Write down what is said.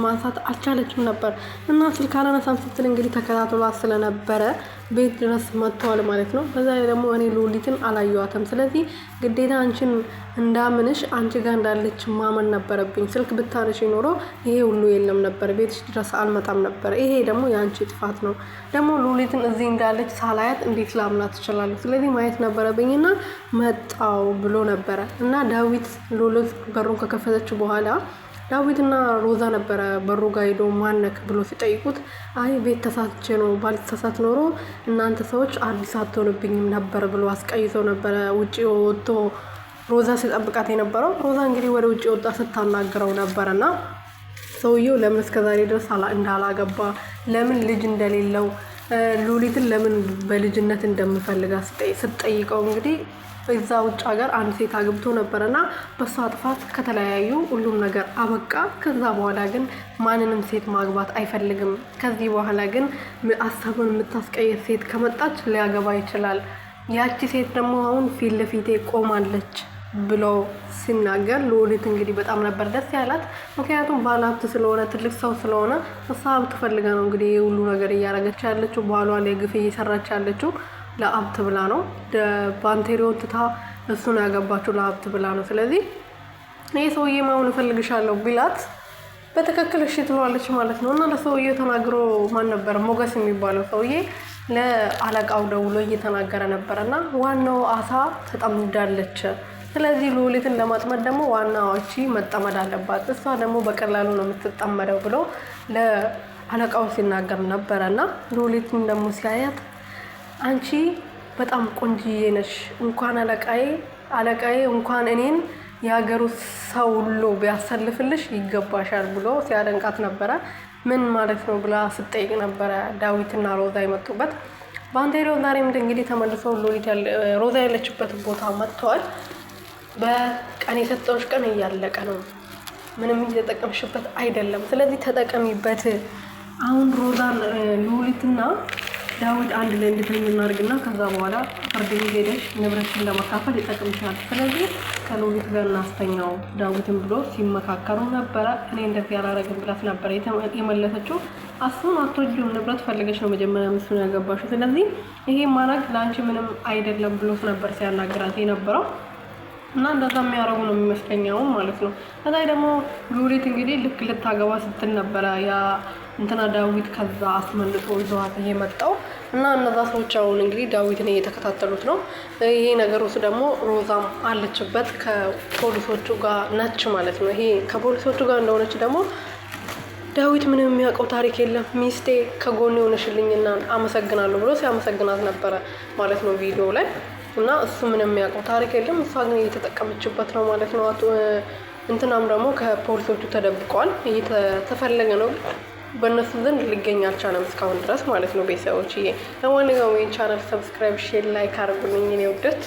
ማንሳት አልቻለችም ነበር እና ስልክ አላነሳም ስትል እንግዲህ ተከታትሏት ስለነበረ ቤት ድረስ መጥተዋል ማለት ነው። በዛ ላይ ደግሞ እኔ ሉሊትን አላየዋትም። ስለዚህ ግዴታ አንቺን እንዳምንሽ አንቺ ጋር እንዳለች ማመን ነበረብኝ። ስልክ ብታነሺ ኖሮ ይሄ ሁሉ የለም ነበር፣ ቤትሽ ድረስ አልመጣም ነበር። ይሄ ደግሞ የአንቺ ጥፋት ነው። ደግሞ ሉሊትን እዚህ እንዳለች ሳላያት እንዴት ላምናት ትችላለሁ? ስለዚህ ማየት ነበረብኝና መጣው ብሎ ነበረ እና ዳዊት ሉሊት በሩን ከከፈተች በኋላ ዳዊትና ሮዛ ነበረ በሩ ጋር ሄዶ ማነክ ብሎ ሲጠይቁት አይ ቤት ተሳትቼ ነው፣ ባልተሳሳት ኖሮ እናንተ ሰዎች አዲስ አትሆንብኝም ነበር ብሎ አስቀይሰው ነበረ ውጪ ወጥቶ ሮዛ ሲጠብቃት የነበረው። ሮዛ እንግዲህ ወደ ውጪ ወጣ ስታናግረው ነበርና ሰውየው ለምን እስከዛሬ ድረስ እንዳላገባ፣ ለምን ልጅ እንደሌለው፣ ሉሊትን ለምን በልጅነት እንደምፈልጋት ስትጠይቀው እንግዲህ እዛ ውጭ ሀገር አንድ ሴት አግብቶ ነበርና በሷ ጥፋት ከተለያዩ ሁሉም ነገር አበቃ። ከዛ በኋላ ግን ማንንም ሴት ማግባት አይፈልግም። ከዚህ በኋላ ግን ሀሳቡን የምታስቀይር ሴት ከመጣች ሊያገባ ይችላል። ያቺ ሴት ደግሞ አሁን ፊት ለፊቴ ቆማለች ብሎ ሲናገር ሉሊት እንግዲህ በጣም ነበር ደስ ያላት። ምክንያቱም ባለሀብት ስለሆነ ትልቅ ሰው ስለሆነ እሷ ሀብት ፈልጋ ነው እንግዲህ ሁሉ ነገር እያደረገች ያለችው። ባሏ ላይ ግፍ እየሰራች ያለችው ለሀብት ብላ ነው። ባንቴሪዮን ትታ እሱን ያገባችው ለሀብት ብላ ነው። ስለዚህ ይሄ ሰውዬ ማውን እፈልግሻለሁ ቢላት በትክክል እሺ ትለዋለች ማለት ነው። እና ለሰውዬው ተናግሮ ማን ነበር ሞገስ የሚባለው ሰውዬ ለአለቃው ደውሎ እየተናገረ ነበርና ዋናው አሳ ተጠምዳለች። ስለዚህ ሉሊትን ለማጥመድ ደግሞ ዋናዎቺ መጠመድ አለባት፣ እሷ ደግሞ በቀላሉ ነው የምትጠመደው ብሎ ለአለቃው ሲናገር ነበርና ሉሊትን ደግሞ ሲያያት አንቺ በጣም ቆንጂዬ ነሽ፣ እንኳን አለቃዬ እንኳን እኔን የሀገሩ ሰው ሁሉ ቢያሰልፍልሽ ይገባሻል ብሎ ሲያደንቃት ነበረ። ምን ማለት ነው ብላ ስትጠይቅ ነበረ ዳዊትና ሮዛ የመጡበት። ባንቴሪዮ ዛሬም እንግዲህ ተመልሰው ሮዛ ያለችበት ቦታ መጥተዋል። በቀን የሰጠውሽ ቀን እያለቀ ነው፣ ምንም እየተጠቀምሽበት አይደለም፣ ስለዚህ ተጠቀሚበት። አሁን ሮዛን ሉሊትና ዳዊት አንድ ላይ እንድትሆኑ እናድርግና ከዛ በኋላ ፍርድ ቤት ሄደሽ ንብረትሽን ለመካፈል ይጠቅምሻል። ስለዚህ ከሉሊት ጋር እናስተኛው ዳዊትን ብሎ ሲመካከሩ ነበረ። እኔ እንደዚህ ያላረግም ብላት ነበረ የመለሰችው። አሱን አትወጂውም፣ ንብረት ፈልገሽ ነው መጀመሪያ እሱን ያገባሽው፣ ስለዚህ ይሄ ማድረግ ለአንቺ ምንም አይደለም ብሎት ነበር ሲያናግራት የነበረው። እና እንደዛ የሚያረጉ ነው የሚመስለኛው ማለት ነው። ከዛ ደግሞ ሉሊት እንግዲህ ልክ ልታገባ ስትል ነበረ ያ እንትና ዳዊት ከዛ አስመልጦ ይዘዋት የመጣው እና እነዛ ሰዎች አሁን እንግዲህ ዳዊትን እየተከታተሉት ነው። ይሄ ነገር ውስጥ ደግሞ ሮዛም አለችበት ከፖሊሶቹ ጋር ነች ማለት ነው። ይሄ ከፖሊሶቹ ጋር እንደሆነች ደግሞ ዳዊት ምንም የሚያውቀው ታሪክ የለም፣ ሚስቴ ከጎኔ ሆነሽልኝና አመሰግናለሁ ብሎ ሲያመሰግናት ነበረ ማለት ነው ቪዲዮ ላይ። እና እሱ ምንም የሚያውቀው ታሪክ የለም፣ እሷ ግን እየተጠቀመችበት ነው ማለት ነው። እንትናም ደግሞ ከፖሊሶቹ ተደብቀዋል፣ እየተፈለገ ነው፣ በእነሱ ዘንድ ሊገኝ አልቻለም እስካሁን ድረስ ማለት ነው። ቤተሰቦችዬ ለማንኛውም ይህን ቻናል ሰብስክራይብ፣ ሼር፣ ላይክ አድርጉልኝ። እኔ ውደት